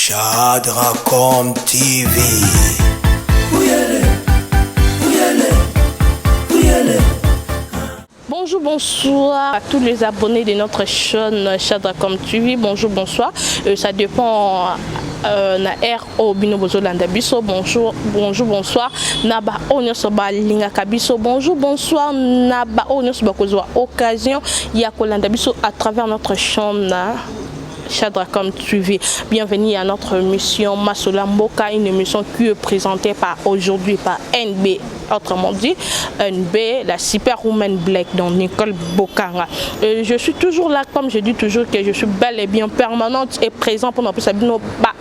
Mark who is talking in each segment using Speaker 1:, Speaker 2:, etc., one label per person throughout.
Speaker 1: Shadracom TV.
Speaker 2: Bonjour, bonsoir à tous les abonnés de notre chaîne Shadracom TV. Bonjour, bonsoir. Ça dépend na air au binobozo landabiso. Bonjour, bonsoir. Naba onyoso ba linga kabiso. Bonjour, bonsoir. Naba onyoso ba kozwa occasion ya kolandabiso à travers notre chaîne Shadracom TV. Bienvenue à notre émission Masola Mboka, une émission qui est présentée aujourd'hui par NB, autrement dit NB, la Superwoman Black, donc Nicole Bokanga. Je suis toujours là, comme je dis toujours, que je suis bel et bien permanente et présente pour notre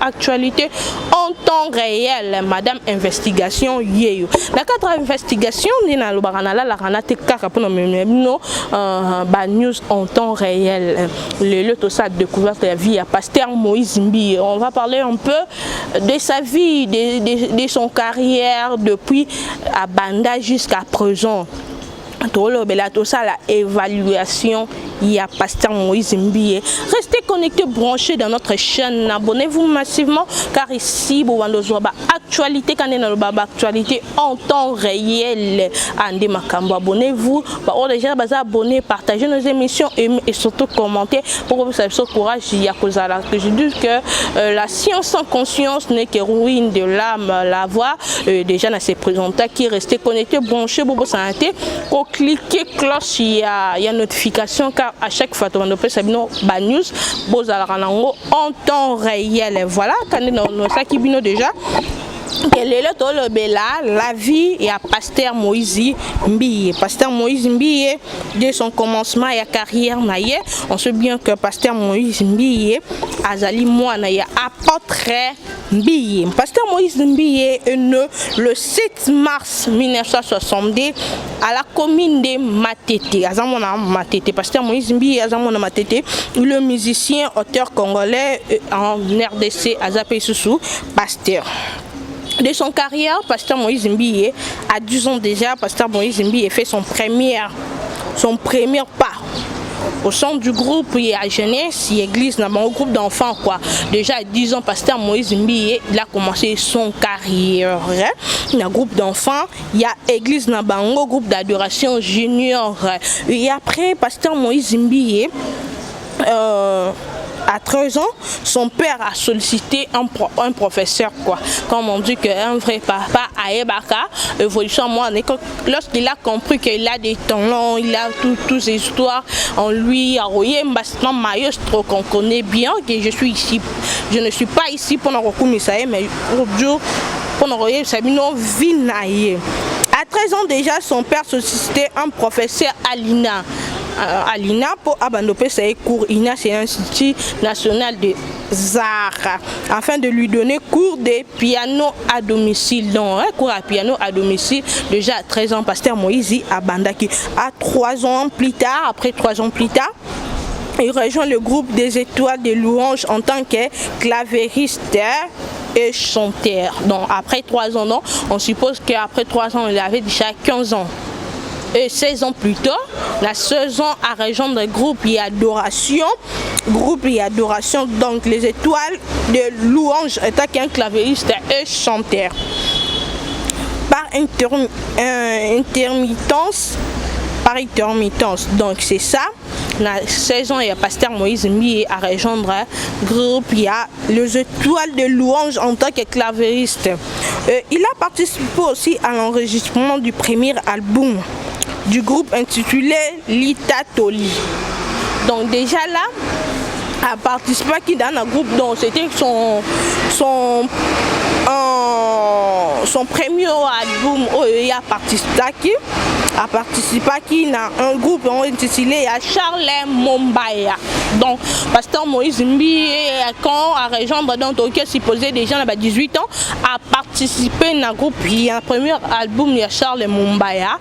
Speaker 2: actualité en temps réel. Madame Investigation Yeyo. La cadre investigation, Nina Lobaranala, la Ranate Kaka pour nos news en temps réel. Le tout ça découverte la vie à Pasteur Moïse Mbi. On va parler un peu de sa vie, de son carrière depuis à Banda jusqu'à présent. Tout ça, la évaluation, il y a Pasteur Moïse Mbi. Restez connectés, branchés dans notre chaîne. Abonnez-vous massivement car ici, vous avez actualité, quand on a actualité en temps réel. Abonnez-vous, abonnez, partagez nos émissions et surtout commentez pour que vous ayez ce courage. Je dis que la science sans conscience n'est que ruine de l'âme. La voix, déjà, dans ces présentateurs qui restez connectés, branchés pour vous santé. Cliquez cloche, il y a notification car à chaque fois on peut savoir news en temps réel. Voilà quand on ça qui vient déjà. La vie et à Pasteur Moïse Mbi. Pasteur Moïse Mbi, dès son commencement et carrière, on sait bien que Pasteur Moïse Mbi Azali Moana apôtre Mbi. Pasteur Moïse Mbi est né le 7 mars 1962 à la commune de Matete. Azamona Matete. Pasteur Moïse Mbi Azamona Matete, le musicien, auteur congolais en RDC Azapé Soussou, pasteur. De son carrière, Pasteur Moïse Mbi à 10 ans déjà, Pasteur Moïse Mbi fait son premier pas. Au sein du groupe, il y a jeunesse, il y a église, un groupe d'enfants quoi. Déjà à 10 ans, Pasteur Moïse Mbi il a commencé son carrière. Il y a un groupe d'enfants, il y a église, un groupe d'adoration junior. Et après, Pasteur Moïse Mbi à 13 ans, son père a sollicité un professeur quoi. Comme on dit qu'un vrai papa a Ebaka, évolution moi lorsqu'il a compris qu'il a des talents, il a toutes ces histoires en lui, à Royer Mbastan maestro qu'on connaît bien, que je suis ici. Je ne suis pas ici pour nous recommencer, mais aujourd'hui pour nous Royer Sabino Vinaye. À 13 ans déjà, son père sollicité un professeur Alina. Alina pour abandonner ses cours. INA, c'est l'Institut national de Zara, afin de lui donner cours de piano à domicile. Donc, cours à piano à domicile, déjà à 13 ans, Pasteur Moïse Abandaki. À 3 ans plus tard, après 3 ans plus tard, il rejoint le groupe des Étoiles de Louange en tant que clavériste et chanteur. Donc, après 3 ans, non, on suppose qu'après 3 ans, il avait déjà 15 ans. Et 16 ans plus tard, la saison a rejoint le groupe et adoration. Donc les Étoiles de Louange étant qu'un clavériste et chanteur. Par intermittence, donc c'est ça. La saison, il y a Pasteur Moïse Mbi à rejoindre le groupe, il y a les Étoiles de Louange en tant que clavériste. Il a participé aussi à l'enregistrement du premier album du groupe intitulé Lita Toli. Donc déjà là, a participé qui dans un groupe dont c'était son premier album où il a participé qui dans un groupe intitulé Charles Mumbaya. Donc Pasteur Moïse Mbi quand a rejoindre dans Tokyo supposé des gens à 18 ans a participé dans un groupe. Il y a un premier album de Charles Mumbaya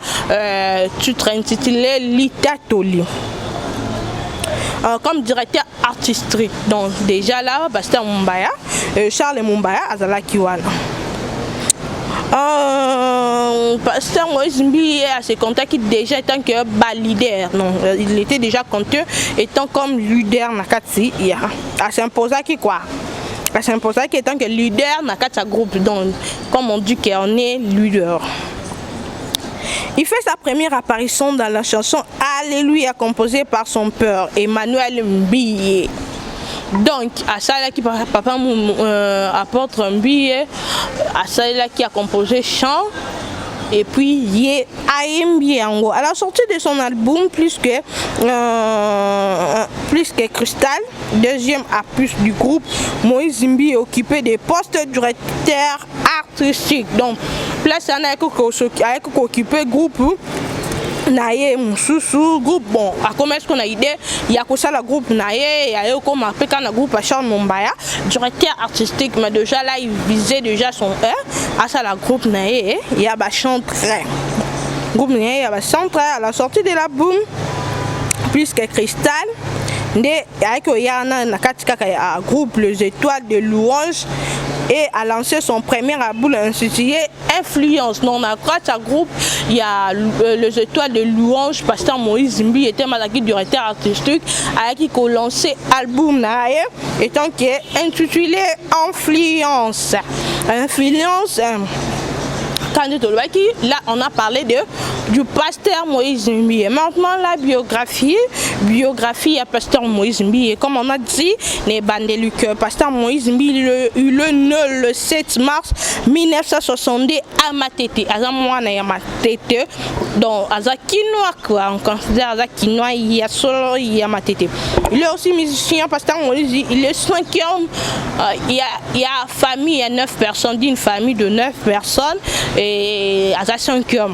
Speaker 2: titre intitulé Lita Toli. Comme directeur artistique. Donc déjà là, Pasteur Mumbaya, Charles Mumbaya, Azala Kiwana. Pasteur Moïse Mbi a ses contacts déjà étant que leader. Non, il était déjà compté étant comme leader Nakatsi. À s'imposer qui quoi. C'est pour ça qu'il est tant que leader dans sa groupe. Donc, comme on dit qu'on est leader. Il fait sa première apparition dans la chanson Alléluia composée par son père Emmanuel Mbiye. Donc, à ça là qui papa apporte un billet, à ça là qui a composé chant. Et puis, il a à la sortie de son album Plus que Cristal, deuxième opus du groupe, Moïse Mbiye est occupé des postes de directeur artistique. Donc, place à occupé groupe. Naye mususu groupe bon à comment est-ce qu'on a idée il y a que ça le groupe naye il y a comme après quand le groupe à Charles Mombaya directeur artistique mais déjà là il visait déjà son à ça le groupe naye il y a ba chanteur groupe naye il y a ba chanteur à la sortie de l'album Plus que Cristal avec Yana Nakatika a groupe Les Étoiles de Louange et a lancé son premier album intitulé Influence. Donc, dans ce groupe, il y a Les Étoiles de Louange, Pasteur Moïse Mbiye était malaki directeur artistique, avec qui a lancé l'album étant intitulé Influence. Influence. Là, on a parlé du pasteur Moïse Mbiye. Maintenant, la biographie à pasteur Moïse Mbiye. Comme on a dit, les bandelucs, pasteur Moïse Mbiye, le 7 mars 1962 à Matete. Donc, on considère Azakinois, il y a solo, il y a Matete. Il est aussi musicien, pasteur Moïse, il est 5e. Il y a famille, il y a 9 personnes, d'une famille de 9 personnes. Et à 5e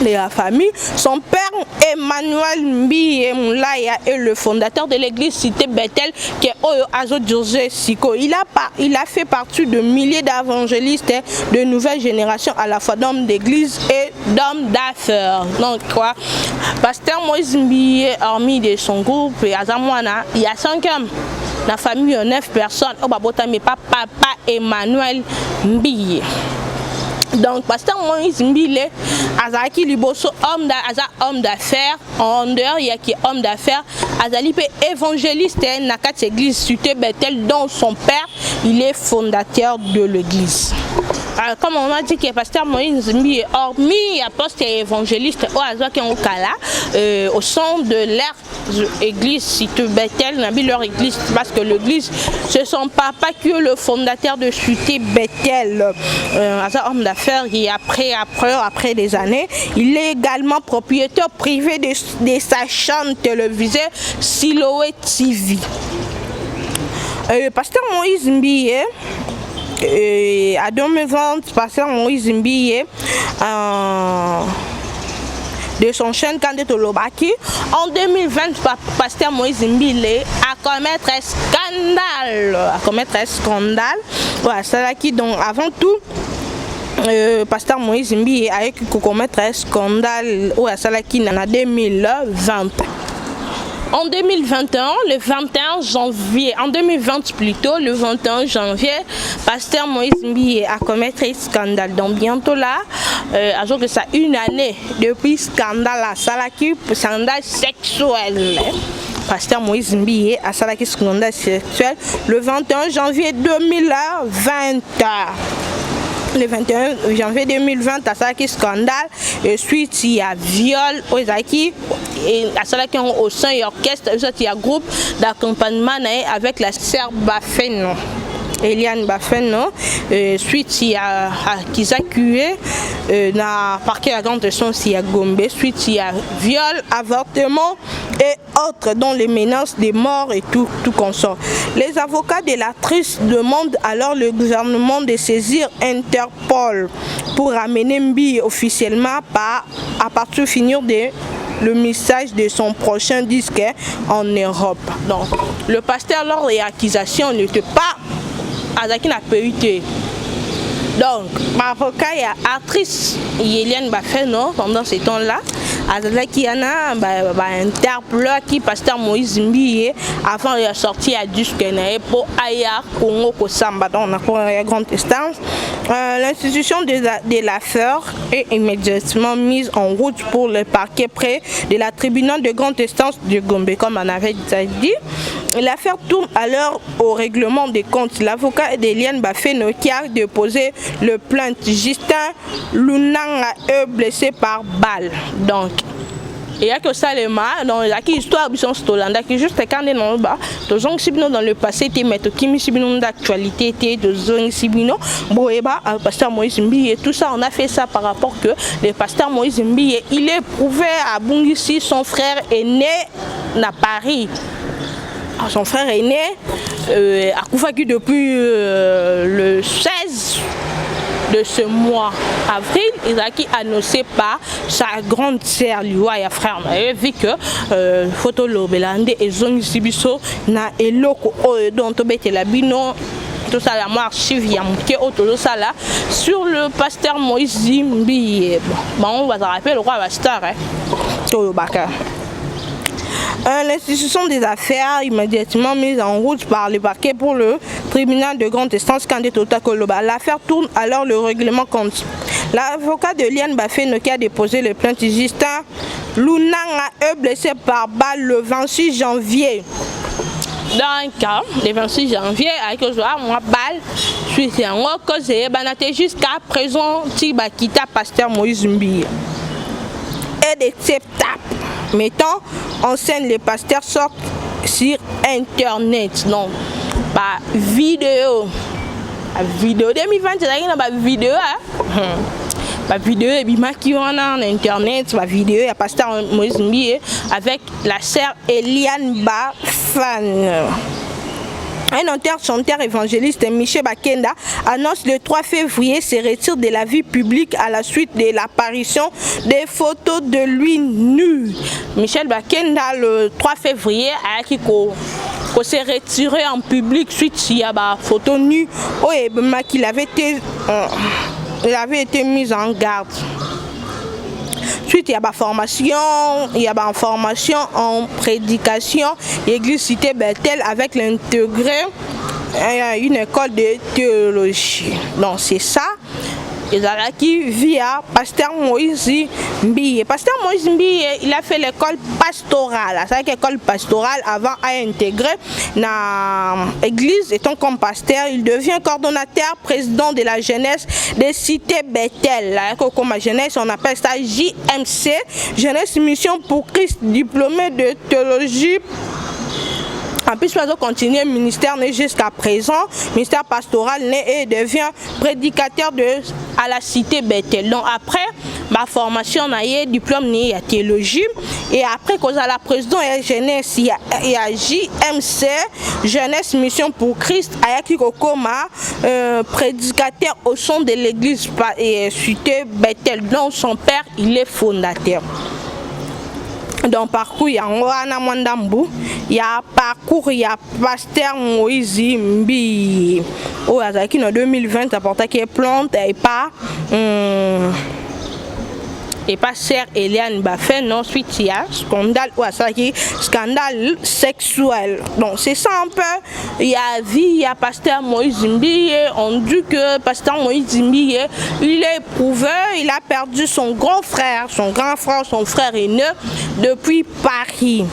Speaker 2: de la famille, son père Emmanuel Mbiye Moulaya est le fondateur de l'église Cité Bethel qui est Azo José Siko. Il a fait partie de milliers d'évangélistes de nouvelle génération à la fois d'hommes d'église et d'hommes d'affaires. Donc quoi, pasteur Moïse Mbiye hormis de son groupe et Azamwana, il y a 5e. La famille a 9 personnes. Oh babota mais pas papa Emmanuel Mbiye. Donc, pasteur Moïse Mbiye, Azaki Liboso, homme d'affaires, en dehors, il y a qui homme d'affaires, Azali évangéliste, Nakat église Cité Bethel, dont son père, il est fondateur de l'église. Comme on a dit que pasteur Moïse Mbiye, hormis apostle et évangéliste, au sein de leur église Cité Bethel, leur église, parce que l'église, c'est son papa qui est le fondateur de Cité Bethel, homme d'affaires. Et après des années, il est également propriétaire privé de sa chaîne télévisée Siloé TV. Pasteur Moïse Mbiye, à 2020, pasteur Moïse Mbiye, de son chaîne Kandeto Lobaki, en 2020, pasteur Moïse Mbiye a commettre un scandale. Voilà, c'est là qui donc avant tout. Pasteur Moïse Mbiye a commettre un scandale au Salaki en 2020. En 2021, le 21 janvier, en 2020 plutôt, le 21 janvier, pasteur Moïse Mbiye a commettre un scandale. Donc bientôt là, alors que ça une année depuis scandale à Salaki, scandale sexuel. Pasteur Moïse Mbiye a Salaki scandale sexuel le 21 janvier 2020. Le 21 janvier 2020, à Salaki scandale, et suite il y a viol au Zaki, et à Salaki au sein et orchestre, il y a groupe d'accompagnement avec la sœur Bafeno. Eliane Bafeno, suite il y a Kizakué, na parquet à grande son il y a Gombe, suite il y a viol, avortement et autres dont les menaces de mort et tout consort. Les avocats de l'actrice demandent alors le gouvernement de saisir Interpol pour amener Mbiye officiellement à partir finir le message de son prochain disque en Europe. Donc le pasteur lors des accusations n'était pas Azaki n'a pas eu. Donc, ma avocat et actrice Eliane Bafeno pendant ces temps-là, azalaki yana interpellé qui pasteur Moïse Mbiye avant de sortir à disque na pour aya Congo ko samba dans la grande distance. L'institution de l'affaire est immédiatement mise en route pour le parquet près de la tribunal de grande instance de Gombe, comme on avait déjà dit. L'affaire tourne alors au règlement des comptes. L'avocat d'Eliane Bafeno qui a déposé le plainte Justin Lunanga est blessé par balle. Donc, il y a que ça les mains dans la histoire de son Stolanda qui juste quand on est dans le bas, dans le passé, tu mets qui sibino d'actualité, tu de zone sibino, boeba, pasteur Moïse Mbiye, tout ça, on a fait ça par rapport que le pasteur Moïse Mbiye, il est prouvé à Bungissi, son frère est né à Paris. Son frère est né à Koufaki depuis le 16 de ce mois avril. Il a qui annoncé par sa grande sœur Liwa et frère. On avait vu que photo lobelande et zone sibiso na eloko dont obete la bino tout ça la archive yamke autour ça là sur le pasteur Moïse Mbiye. Bon, on va se rappeler le roi pasteur Tolobaka. L'institution des affaires immédiatement mise en route par le parquet pour le tribunal de grande instance Kandé-Tota Koloba. L'affaire tourne alors le règlement compte. L'avocat de Liane Bafeno qui a déposé le plainte Justin Lunanga est blessé par balle le 26 janvier. Dans un cas, le 26 janvier, avec moi balle, suite à moi, causé, jusqu'à présent, Tibakita pasteur Moïse Mbiye. Et des tapes mettant en scène les pasteurs sortent sur internet. Non, bah vidéo 2020 c'est la vidéo la vidéo et bima qui en internet la vidéo il y a pasteur Moïse Mbiye avec la sœur Eliane Bafan. Un chanteur évangéliste Michel Bakenda annonce le 3 février se retire de la vie publique à la suite de l'apparition des photos de lui nu. Michel Bakenda le 3 février a qui s'est retiré en public suite à la photo nue qu'il avait été mis en garde. Ensuite, il y a formation en prédication, l'église cité Bethel avec l'intégré une école de théologie. Donc c'est ça. Qui via pasteur Moïse Mbiye. Pasteur Moïse Mbiye, il a fait l'école pastorale. C'est l'école pastorale avant à intégrer l'église étant comme pasteur. Il devient coordonnateur président de la jeunesse des cités Bethel. Comme la jeunesse, on appelle ça JMC, Jeunesse Mission pour Christ, diplômé de théologie. En plus, il continue le ministère jusqu'à présent, ministère pastoral et devient prédicateur à la cité Bethel. Donc après ma formation, on a eu diplôme de théologie et après qu'on a la présidence et jeunesse, il y a JMC, Jeunesse Mission pour Christ, qui comme prédicateur au sein de l'église et cité Bethel. Donc son père, il est fondateur. Dans le parcours, il y a Ngwana Mwandambu, il y a parcours, il y a pasteur Moïse Mbiye. Oh, qui en 2020, apporté qui est plante et pas sœur Eliane Bafeno. Ensuite, il y a scandale sexuel. Donc, c'est ça un peu. Il y a vie, il y a pasteur Moïse Mbiye. On dit que pasteur Moïse Mbiye, il est éprouvé, il a perdu son grand frère, son frère aîné depuis Paris.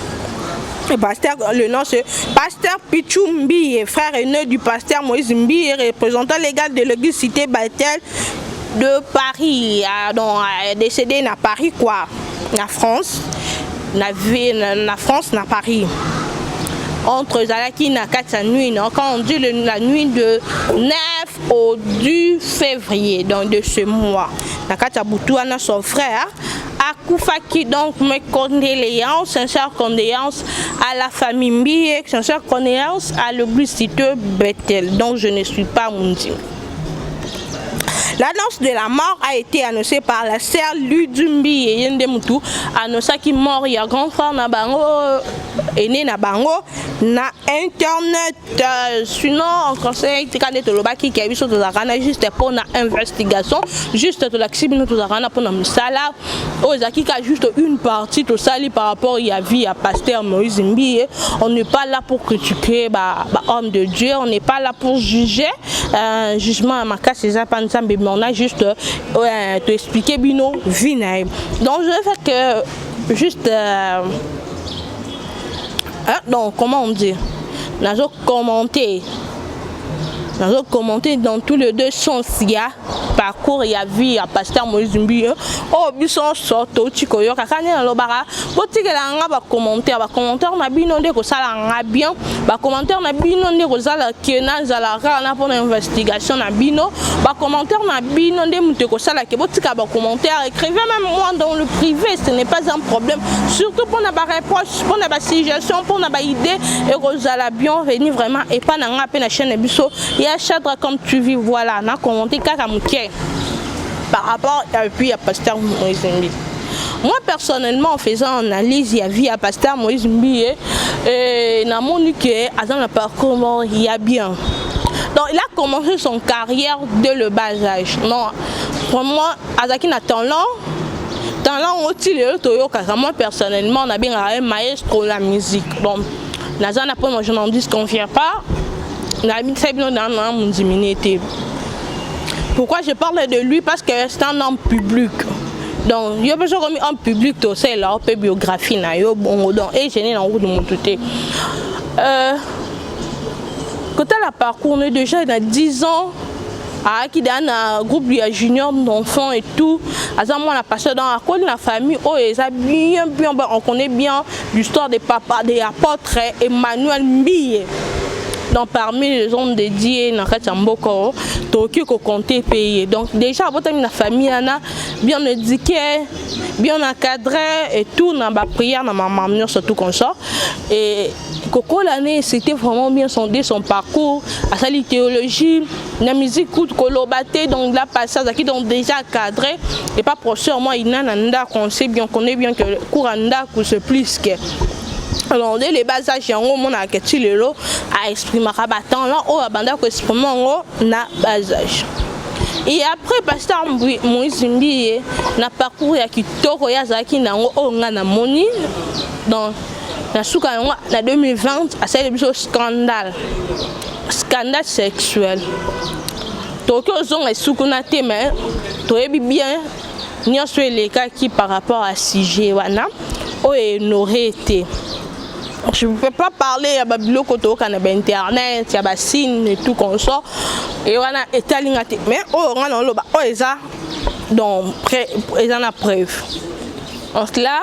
Speaker 2: Le nom c'est pasteur Pichou Mbiye, frère aîné du pasteur Moïse Mbiye, représentant légal de l'église cité Bethel de Paris, décédé à Paris quoi, en France, à Paris. Entre Zalaki et Nakata nuit, quand on dit la nuit de 9 au 10 février donc de ce mois, Nakata Boutouana son frère Akoufaki, donc mes condoléances, sincères condoléances à la famille Mbiye, sincères condoléances à l'église cité Bethel, donc je ne suis pas Mundi. L'annonce de la mort a été annoncée par la sœur Ludumbi et Yendemutu, annoncé qu'il mort il y a grand frère na bango aîné na bango na internet. Sinon on conseille quand de lobaki qui a vu sur la rana juste pour na investigation, juste de l'accibino to la rana pour na misala aux qui a juste une partie tout ça par rapport il y a vie à pasteur Moïse Mbiye. On n'est pas là pour critiquer homme de Dieu, on n'est pas là pour juger. Jugement à ma cas c'est ça pas mais on a juste te expliquer bino vinaï. Donc je vais faire que juste donc comment on dit, nous commenter dans tous les deux sens. Il y a parcours, il y a vie à pasteur Moïse Mbiye. Oh bison sorto chikoyo kakane na lobara botike la nga ba commentaire na bino nde ko sala nga bien ba commentaire na bino nde ko sala kena zala na pour investigation na bino ba commentaire na bino nde mute ko sala ke botika ba commentaire écrivez même moi dans le privé, ce n'est pas un problème, surtout pour na ba réponse pour na ba suggestion pour na ba idée et ko sala bien venir vraiment et pas na nga pe na chaîne biso ya Chadra comme tu vis. Voilà na commenter kaka muke par rapport à puis à pasteur Moïse Mbiye. Moi personnellement en faisant analyse il y a vie à pasteur Moïse Mbiye et na moni que dans le parcours il y a bien. Donc il a commencé son carrière dès le bas âge. Non pour moi azaki na talent aussi le toyoka. Moi personnellement on a bien un maestro la musique. Bon nazana pour moi je n'en dis qu'on vient pas. Pourquoi je parle de lui? Parce que c'est un homme public. Donc, il y a besoin d'un homme public, c'est là, peu biographie, et je n'ai pas de mon côté. Quand elle a parcouru déjà, il a 10 ans, qui dans un groupe de juniors d'enfants et tout, on a passé dans la famille, on connaît bien l'histoire des papas, des apôtres Emmanuel Mbiye. Donc parmi les hommes dédiés dans Kachamboko, Tokyo compté payé. Donc déjà la famille ana bien éduquée, bien encadrée et tout dans la prière dans ma maman surtout comme ça. Et Coco l'année c'était vraiment bien sondé son parcours, à sa théologie, la musique coûte colobaté donc la passage qui donc déjà cadré et pas professeur moi il n'a nanda qu'on sait bien qu'on connaît bien que le cours anda que c'est plus que alors dès les bas âges yango mona aketi lelo a exprimer rabattant là au abanda ko exprimer ngo na bas âge. Et après pasteur Moïse Mbiye na parcours ya kitoko ya zaki nango o nga na moni dans na suka ngo na 2020 a c'est le scandale sexuel. Tokyo zong e sukuna te mais toyebi bien nyonso les cas qui par rapport à sujet wana o n'aurait été. Je ne peux pas parler à Babylone quand on a internet, il y a des signes et tout comme ça. Et on a étalé, mais on a le bas, donc ils en a preuve. En cela,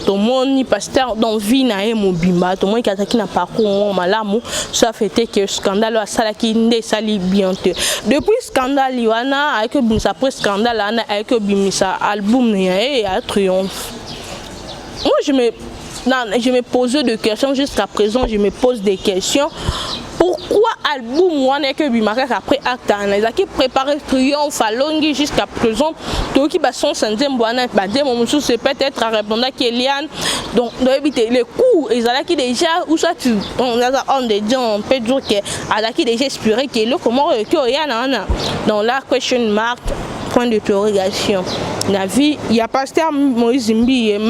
Speaker 2: tout le monde pasteur dans vie na mobimba, tout le monde qui a attaqué na parcours malamu, ça fait que le scandale a salaki ne sali bientôt. Depuis scandale il y a avec après scandale avec bimisa album et à triomphe. Moi je me posais des questions jusqu'à présent, je me pose des questions. Pourquoi album moi n'est que Bimaka après acte analyse qui prépare triomphe à longue jusqu'à présent donc qui son cinquième boîte mon c'est peut-être à répondre à Kéliane donc éviter les coups ils allaient qui déjà ou soit on a des gens on peut dire que à qui déjà espérer que le comment que y a dans la question mark point d'interrogation la vie il y a pasteur Moïse Mbiye.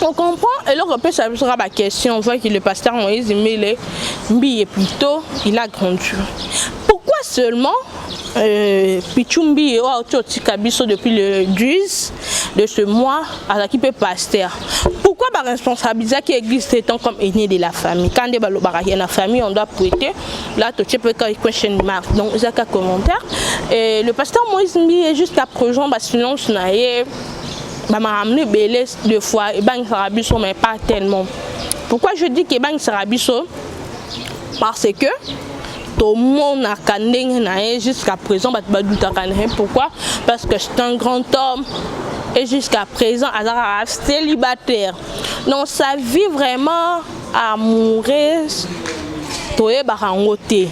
Speaker 2: On comprend et là on peut ça sera ma question. On voit que le pasteur Moïse Mbiye plutôt il a grandi. Pourquoi seulement Pichumbi depuis le 10 de ce mois à l'équipe pasteur? Pourquoi la responsabilité qui existe étant comme aîné de la famille? Quand il y a la famille, on doit prêter. Là, tu peux question mark. Donc, il y a un commentaire. Et le pasteur Moïse Mbiye jusqu'à présent, sinon, m'a amené belé deux fois et bang sarabiso mais pas tellement. Pourquoi je dis que bang sarabiso? Parce que tout le monde a kandé jusqu'à présent pourquoi? Parce que c'est un grand homme et jusqu'à présent il est célibataire. Donc sa vie vraiment amoureuse toye barangote.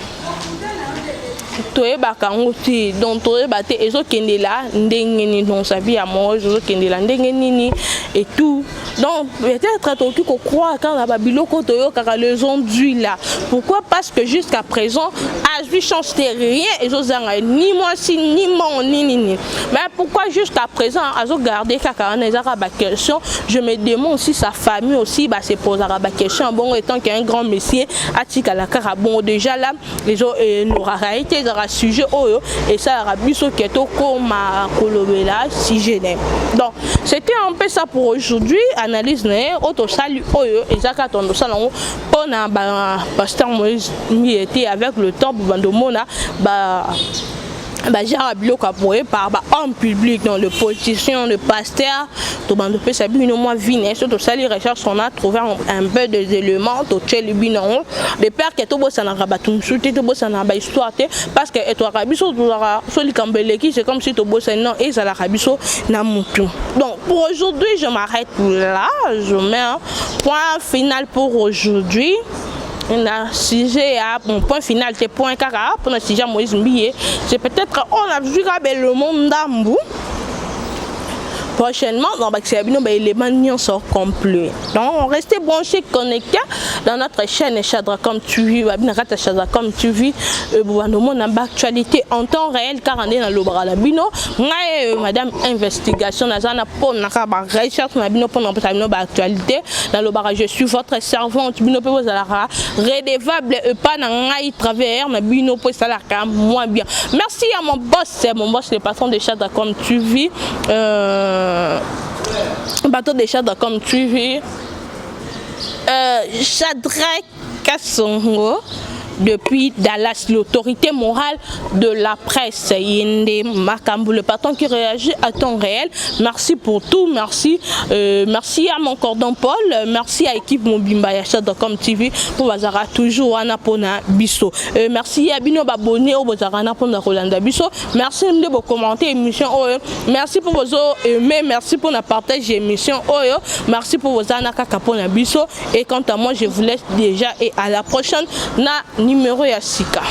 Speaker 2: toyebaka ngo te donc toyeba te ezokende la ndenge nini dans sa vie amoureuse ezokende la ndenge nini et tout donc peut-être toki ko croire quand la babiloko toyokaka les onduits là pourquoi parce que jusqu'à présent à lui change rien ezozanga ni moi si ni mon ni mais pourquoi jusqu'à présent azo garder kaka na ezaka ba question je me demande si sa famille aussi ba se posera ba question bon étant qu'un grand monsieur atika la kara bon déjà là les autres n'aura été dans un sujet et ça aura biso keto comme kolobela si je n'aime donc c'était un peu ça pour aujourd'hui analyse né auto salut oyo ezaka tondo salon pona ba pasteur Moïse était avec le temps bandomona ba j'ai rappelé par homme public dans le politicien, le pasteur, tout le monde peut savoir une moins vine. Surtout ça, les recherches on a trouvé un peu des éléments, tout chez le binon. Les pères qui tout ça n'a pas tout souté, tout ça n'a pas histoire parce que et rabiso tout la soli kambeleki c'est comme si tout bossa non et ça la rabiso n'a moutou. Donc pour aujourd'hui je m'arrête là, je mets un point final pour aujourd'hui. Sujet à mon point final, c'est point car pour le sujet Moïse Mbié, c'est peut-être on a vu le monde d'Ambou. Prochainement, dans les manions sont complets. Donc, restez branchés, connectés dans notre chaîne Shadracom TV. Shadracom TV, mon actualité en temps réel, car on est dans le Baralabino. Madame investigation, Nazana pour la recherche, pour notre actualité. Dans le barrage, je suis votre servante, Bino pour redevable et pas dans travers, mais Bino pour ça moins bien. Merci à mon boss, le patron de Shadracom TV. Bateau des chats comme tu vis Shadrach Kassongo depuis Dallas, l'autorité morale de la presse Yende Makambu, le patron qui réagit à temps réel. Merci pour tout, merci merci à mon cordon Paul, merci à l'équipe Mobimba Shadracom TV pour Bazara toujours Anapona Bisso, merci à Bino Babone au Bazara Anapona Rolanda Bisso, merci de vos commentaires émission Oyo, merci pour vos aimés, merci pour la partage émission Oyo, merci pour vos Anaka Kapona Bisso et quant à moi je vous laisse déjà et à la prochaine na numéro Yassika.